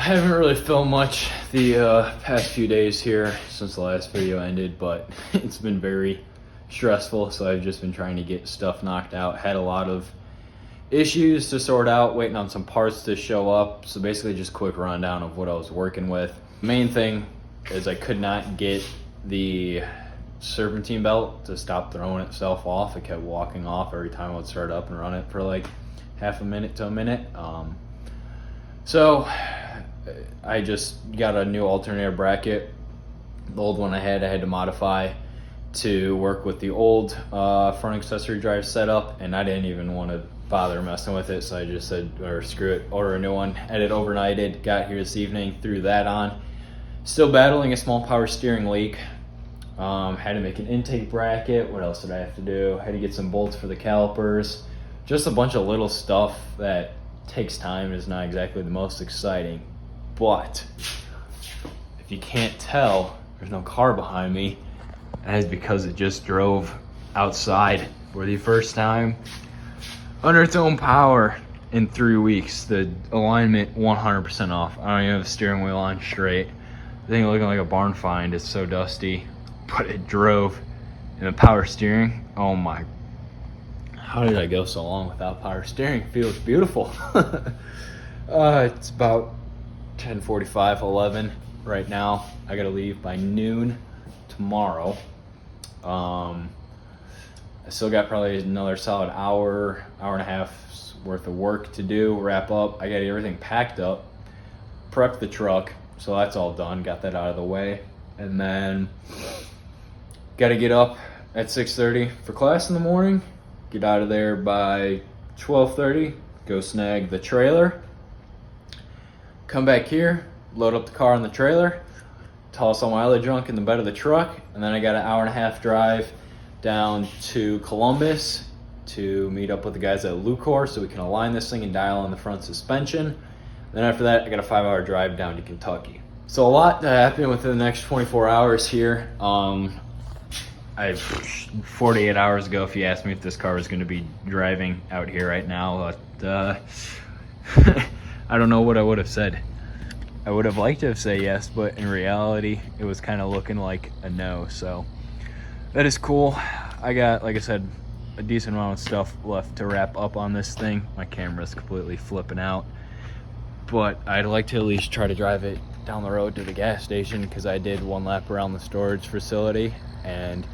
haven't really filmed much the past few days here since the last video ended, but it's been very stressful, so I've just been trying to get stuff knocked out. Had a lot of issues to sort out, waiting on some parts to show up, so basically just quick rundown of what I was working with. Main thing is I could not get the serpentine belt to stop throwing itself off. It kept walking off every time I would start up and run it for like half a minute to a minute. So I just got a new alternator bracket. The old one I had to modify to work with the old front accessory drive setup, and I didn't even want to bother messing with it, so I just said, or screw it, order a new one. Had it overnighted, got here this evening, threw that on. Still battling a small power steering leak. Had to make an intake bracket. What else did I have to do? Had to get some bolts for the calipers. Just a bunch of little stuff that takes time, is not exactly the most exciting. But if you can't tell, there's no car behind me. That is because it just drove outside for the first time under its own power in 3 weeks. The alignment 100% off. I don't even have the steering wheel on straight. The thing looking like a barn find. It's so dusty, but it drove. And the power steering, oh my, how did I go so long without power steering? It feels beautiful. It's about 10:45, 11 right now. I gotta leave by noon tomorrow. I still got probably another solid hour and a half worth of work to do, wrap up. I got everything packed up, prepped the truck, so that's all done, got that out of the way. And then got to get up at 6:30 for class in the morning, get out of there by 12:30, go snag the trailer, come back here, load up the car on the trailer, toss all my other junk in the bed of the truck, and then I got an hour and a half drive down to Columbus to meet up with the guys at Lucor so we can align this thing and dial in the front suspension. Then after that, I got a 5-hour drive down to Kentucky. So a lot to happen within the next 24 hours here. 48 hours ago, if you asked me if this car was going to be driving out here right now, I don't know what I would have said. I would have liked to have said yes, but in reality, it was kind of looking like a no. So that is cool. I got, like I said, a decent amount of stuff left to wrap up on this thing. My camera's completely flipping out, but I'd like to at least try to drive it down the road to the gas station, because I did one lap around the storage facility and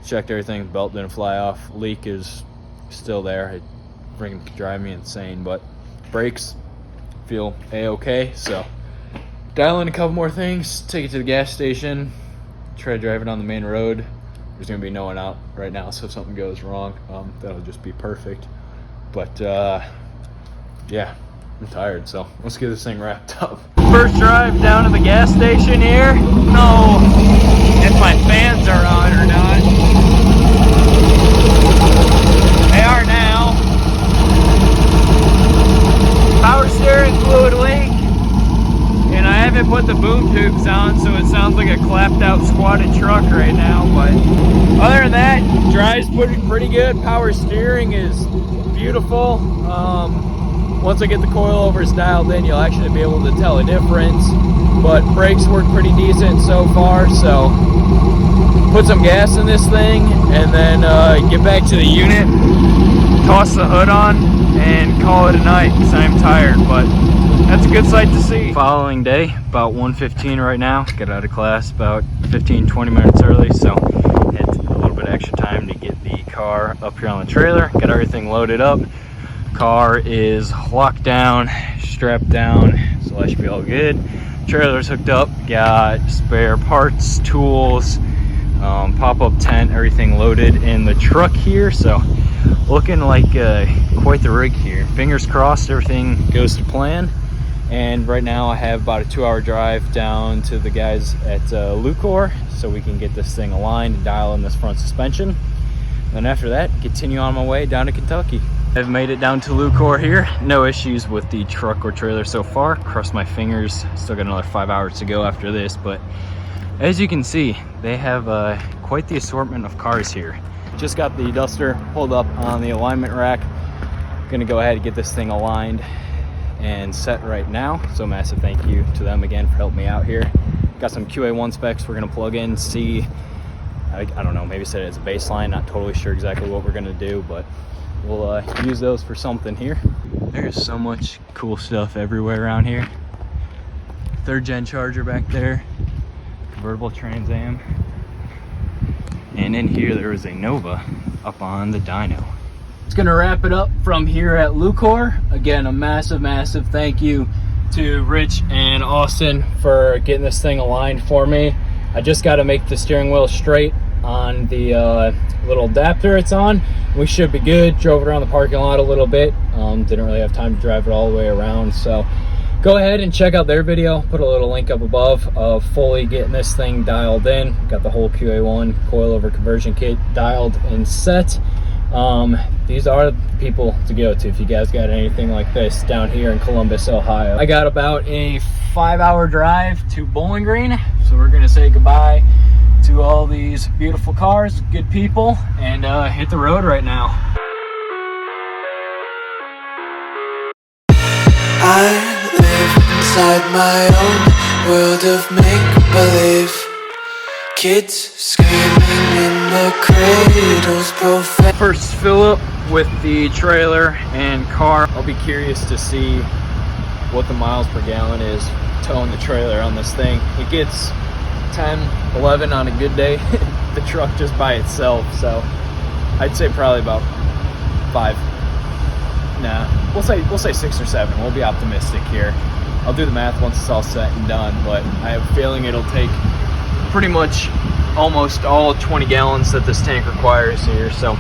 checked everything. Belt didn't fly off. Leak is still there. It freaking drive me insane, but brakes feel a-okay. So dial in a couple more things, take it to the gas station, try to drive it on the main road. There's gonna be no one out right now, so if something goes wrong, that'll just be perfect. But yeah, I'm tired, so let's get this thing wrapped up. First drive down to the gas station here. No, if my fans are on or not. They are now. Power steering fluid leak. And I haven't put the boom tubes on, so it sounds like a clapped out squatted truck right now. But other than that, drives pretty good. Power steering is beautiful. Once I get the coilovers dialed in, you'll actually be able to tell a difference. But brakes work pretty decent so far, so put some gas in this thing and then get back to the unit, toss the hood on, and call it a night because I'm tired. But that's a good sight to see. Following day, about 1:15 right now. Got out of class about 15-20 minutes early, so had a little bit of extra time to get the car up here on the trailer. Got everything loaded up. Car is locked down, strapped down, so that should be all good. Trailer's hooked up. Got spare parts, tools, pop-up tent, everything loaded in the truck here. So looking like quite the rig here. Fingers crossed everything goes to plan. And right now I have about a 2-hour drive down to the guys at Lucor so we can get this thing aligned and dial in this front suspension. Then after that, continue on my way down to Kentucky. I've made it down to Lucor here. No issues with the truck or trailer so far. Cross my fingers. Still got another 5 hours to go after this, but as you can see, they have quite the assortment of cars here. Just got the Duster pulled up on the alignment rack. Gonna go ahead and get this thing aligned and set right now. So massive thank you to them again for helping me out here. Got some QA1 specs we're gonna plug in, see, I don't know, maybe set it as a baseline, not totally sure exactly what we're gonna do, but we'll use those for something here. There's so much cool stuff everywhere around here. 3rd gen charger back there, convertible Trans Am. And in here there is a Nova up on the dyno. It's gonna wrap it up from here at Lucor. Again, a massive thank you to Rich and Austin for getting this thing aligned for me. I just got to make the steering wheel straight on the little adapter it's on. We should be good. Drove it around the parking lot a little bit. Didn't really have time to drive it all the way around, so go ahead and check out their video. Put a little link up above of fully getting this thing dialed in. Got the whole QA1 coilover conversion kit dialed and set. These are the people to go to if you guys got anything like this down here in Columbus, Ohio. I got about a 5-hour drive to Bowling Green, so we're gonna say goodbye to all these beautiful cars, good people, and hit the road right now. I live inside my own world of make-believe. Kids screaming in the cradles, First fill up with the trailer and car. I'll be curious to see what the miles per gallon is towing the trailer on this thing. It gets 10, 11 on a good day, the truck just by itself, so I'd say probably about 5. Nah, we'll say 6 or 7. We'll be optimistic here. I'll do the math once it's all set and done, but I have a feeling it'll take pretty much almost all 20 gallons that this tank requires here. So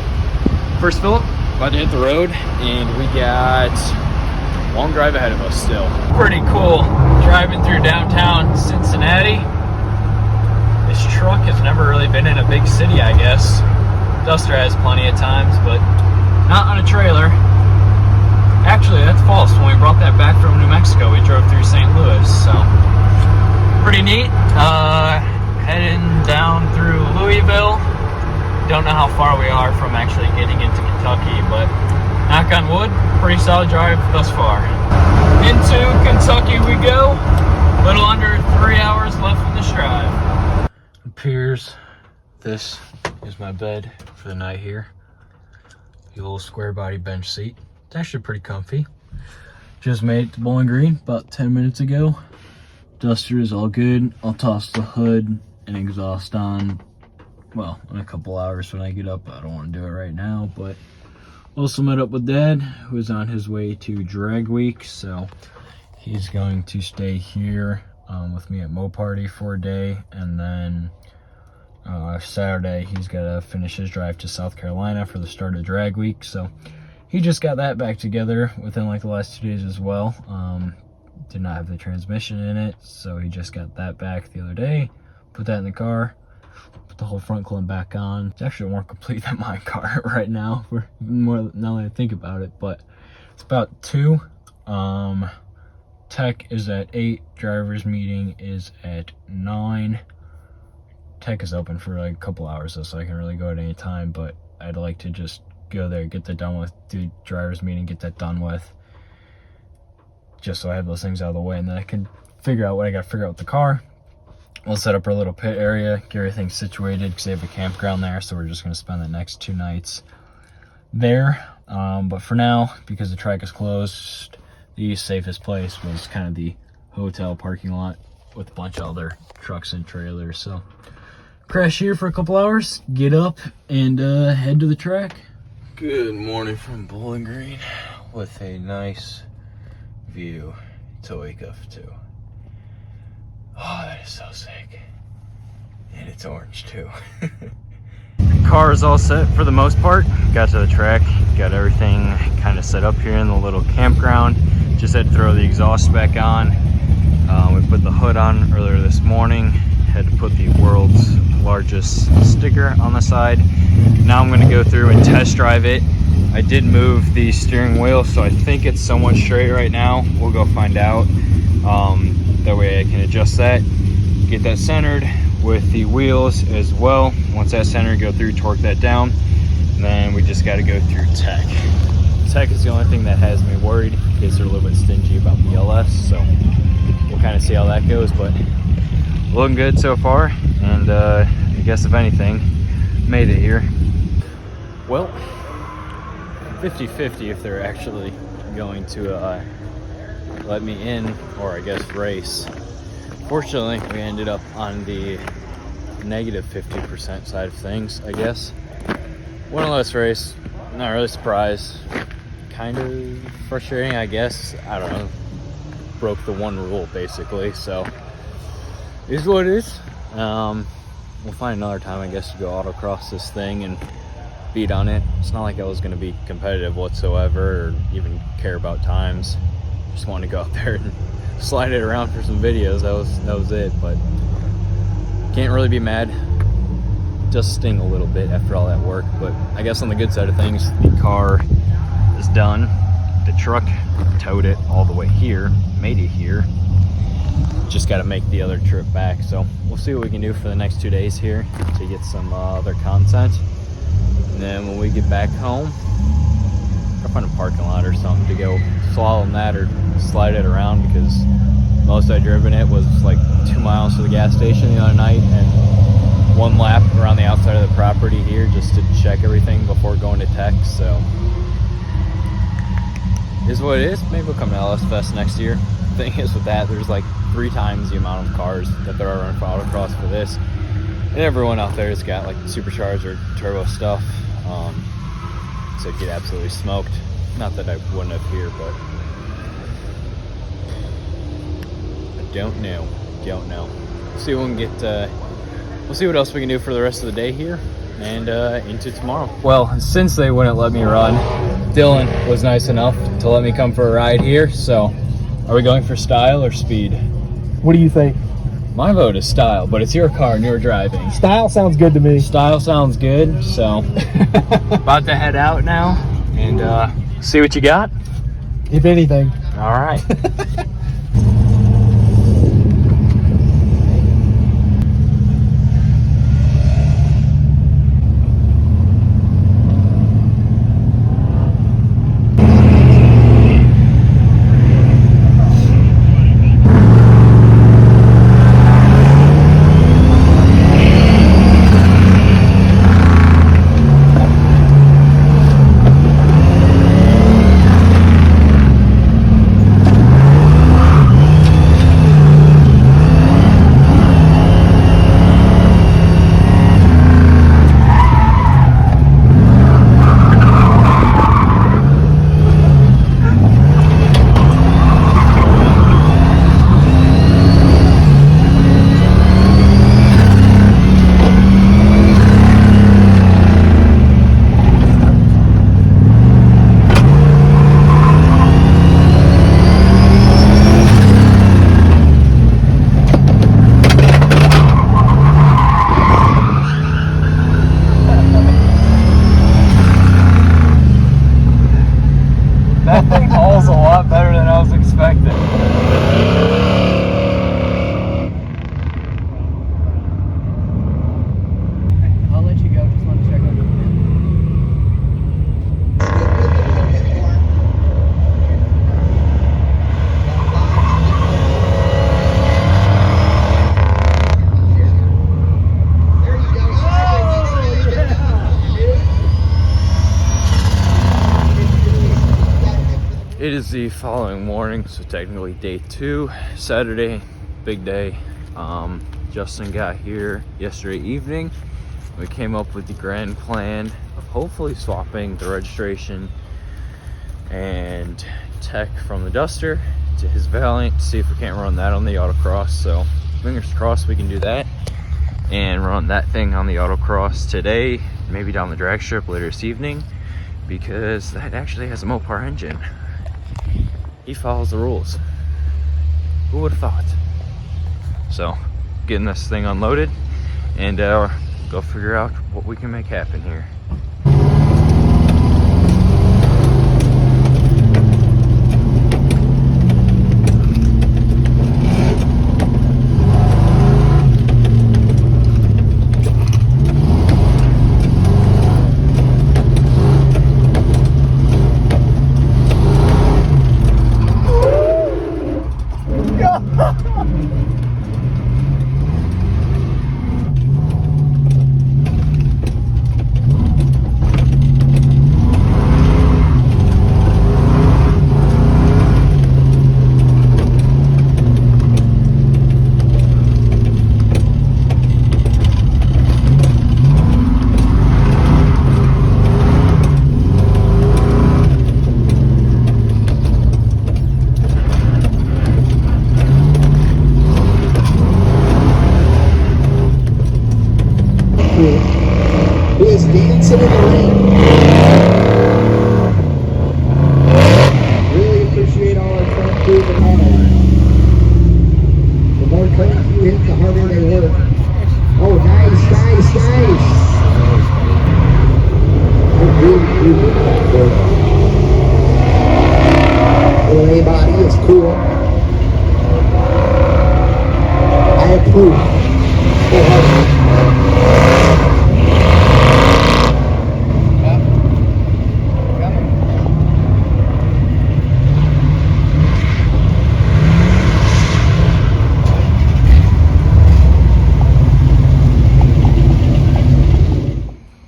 first fill up, about to hit the road, and we got a long drive ahead of us still. Pretty cool driving through downtown Cincinnati. This truck has never really been in a big city, I guess. Duster has plenty of times, but not on a trailer. Actually, that's false. When we brought that back from New Mexico, we drove through St. Louis, so pretty neat. Heading down through Louisville. Don't know how far we are from actually getting into Kentucky, but knock on wood, pretty solid drive thus far. Into Kentucky we go. A little under 3 hours left in this drive. It appears this is my bed for the night here. The little square body bench seat. It's actually pretty comfy. Just made it to Bowling Green about 10 minutes ago. Duster is all good. I'll toss the hood and exhaust on, well, in a couple hours when I get up. I don't want to do it right now, but also met up with Dad, who is on his way to drag week, so he's going to stay here with me at Moparty for a day, and then Saturday he's got to finish his drive to South Carolina for the start of drag week. So he just got that back together within like the last 2 days as well. Did not have the transmission in it, so he just got that back the other day. Put that in the car, put the whole front clump back on. It's actually more complete than my car right now, for more now that I think about it, but it's about 2. Tech is at 8, driver's meeting is at 9. Tech is open for like a couple hours though, so I can really go at any time, but I'd like to just go there, get that done with, do driver's meeting, get that done with, just so I have those things out of the way, and then I can figure out what I got to figure out with the car. We'll set up our little pit area, get everything situated, because they have a campground there, so we're just going to spend the next 2 nights there. But for now, because the track is closed, the safest place was kind of the hotel parking lot with a bunch of other trucks and trailers. So crash here for a couple hours, get up, and head to the track. Good morning from Bowling Green with a nice view to wake up to. Oh, that is so sick. And it's orange too. Car is all set for the most part. Got to the track, got everything kind of set up here in the little campground. Just had to throw the exhaust back on. We put the hood on earlier this morning. Had to put the world's largest sticker on the side. Now I'm going to go through and test drive it. I did move the steering wheel, so I think it's somewhat straight right now. We'll go find out. That way I can adjust that, get that centered with the wheels as well. Once that's centered, go through, torque that down, and then we just got to go through tech. tech is the only thing that has me worried in case they're a little bit stingy about the LS. So we'll kind of see how that goes, but looking good so far. And I guess if anything, made it here. Well, 50-50 if they're actually going to let me in, or I guess race. Fortunately, we ended up on the negative 50% side of things, I guess. One less race, not really surprised. Kind of frustrating, I guess. I don't know. Broke the one rule, basically, so it is what it is. We'll find another time, I guess, to go autocross this thing and beat on it. It's not like I was going to be competitive whatsoever or even care about times. Just wanted to go out there and slide it around for some videos. That was it, but can't really be mad. Just sting a little bit after all that work, but I guess on the good side of things, the car is done. The truck towed it all the way here, made it here. Just got to make the other trip back, so we'll see what we can do for the next 2 days here to get some other content. And then when we get back home, I'll find a parking lot or something to go slalom that or slide it around, because most I've driven it was like 2 miles to the gas station the other night and 1 lap around the outside of the property here just to check everything before going to tech. So is what it is. Maybe we'll come to LS Fest next year. The thing is with that, there's like 3 times the amount of cars that there are running for autocross for this, and everyone out there has got like supercharged or turbo stuff, so it get absolutely smoked. Not that I wouldn't have here, but I don't know. See what we can get. We'll see what else we can do for the rest of the day here and into tomorrow. Well, since they wouldn't let me run, Dylan was nice enough to let me come for a ride here. So are we going for style or speed? What do you think? My vote is style, but it's your car and you're driving. Style sounds good to me. Style sounds good, so about to head out now and see what you got. If anything. All right. That thing hauls a lot better than I was expecting. I'll let you go. Just want to check on the It is the following morning, so technically day 2, Saturday, big day. Justin got here yesterday evening. We came up with the grand plan of hopefully swapping the registration and tech from the Duster to his Valiant to see if we can't run that on the autocross. So fingers crossed we can do that and run that thing on the autocross today, maybe down the drag strip later this evening, because that actually has a Moparty engine. He follows the rules. Who would have thought? So, getting this thing unloaded and go figure out what we can make happen here. Who is dancing in the rain. Really appreciate all our front crews and all. The more cranes you hit, the harder they work. Oh, nice, nice, nice. Little A body is cool. I approve. Wholeheartedly.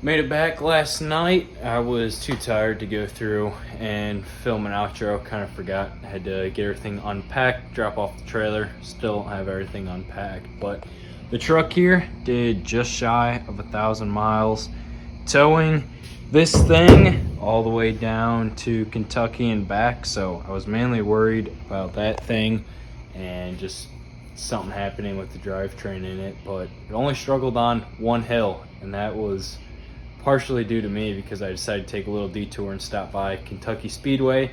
Made it back last night. I was too tired to go through and film an outro. Kind of forgot. I had to get everything unpacked, drop off the trailer. Still have everything unpacked. But the truck here did just shy of 1,000 miles. Towing this thing all the way down to Kentucky and back. So I was mainly worried about that thing and just something happening with the drivetrain in it. But it only struggled on one hill, and that was partially due to me because I decided to take a little detour and stop by Kentucky Speedway,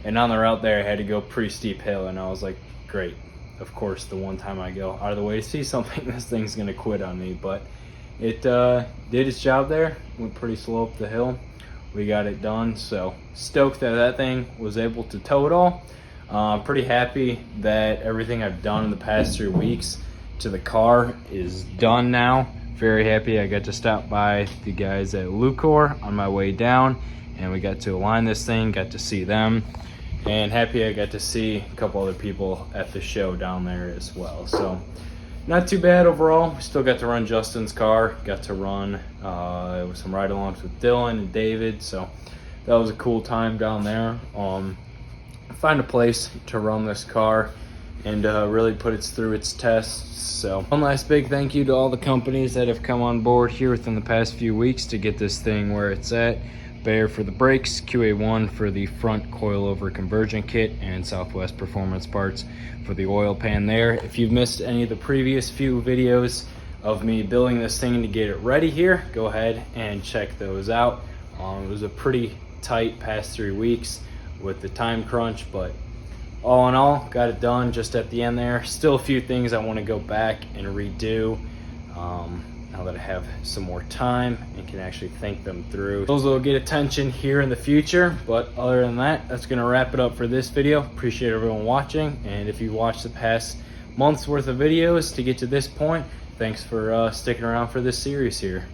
and on the route there I had to go pretty steep hill, and I was like, great, of course the one time I go out of the way to see something, this thing's gonna quit on me. But it did its job there, went pretty slow up the hill. We got it done, so stoked that that thing was able to tow it all. Pretty happy that everything I've done in the past 3 weeks to the car is done now. Very happy I got to stop by the guys at Lucor on my way down, and we got to align this thing, got to see them, and happy I got to see a couple other people at the show down there as well. So not too bad overall. We still got to run Justin's car, got to run with some ride-alongs with Dylan and David, so that was a cool time down there. Find a place to run this car and really put it through its tests. So one last big thank you to all the companies that have come on board here within the past few weeks to get this thing where it's at. Bayer for the brakes, QA1 for the front coilover conversion kit, and Southwest Performance Parts for the oil pan there. If you've missed any of the previous few videos of me building this thing to get it ready here, go ahead and check those out. It was a pretty tight past 3 weeks with the time crunch, but all in all, got it done just at the end there. Still a few things I want to go back and redo now that I have some more time and can actually think them through. Those will get attention here in the future, but other than that, that's going to wrap it up for this video. Appreciate everyone watching, and if you watched the past month's worth of videos to get to this point, thanks for sticking around for this series here.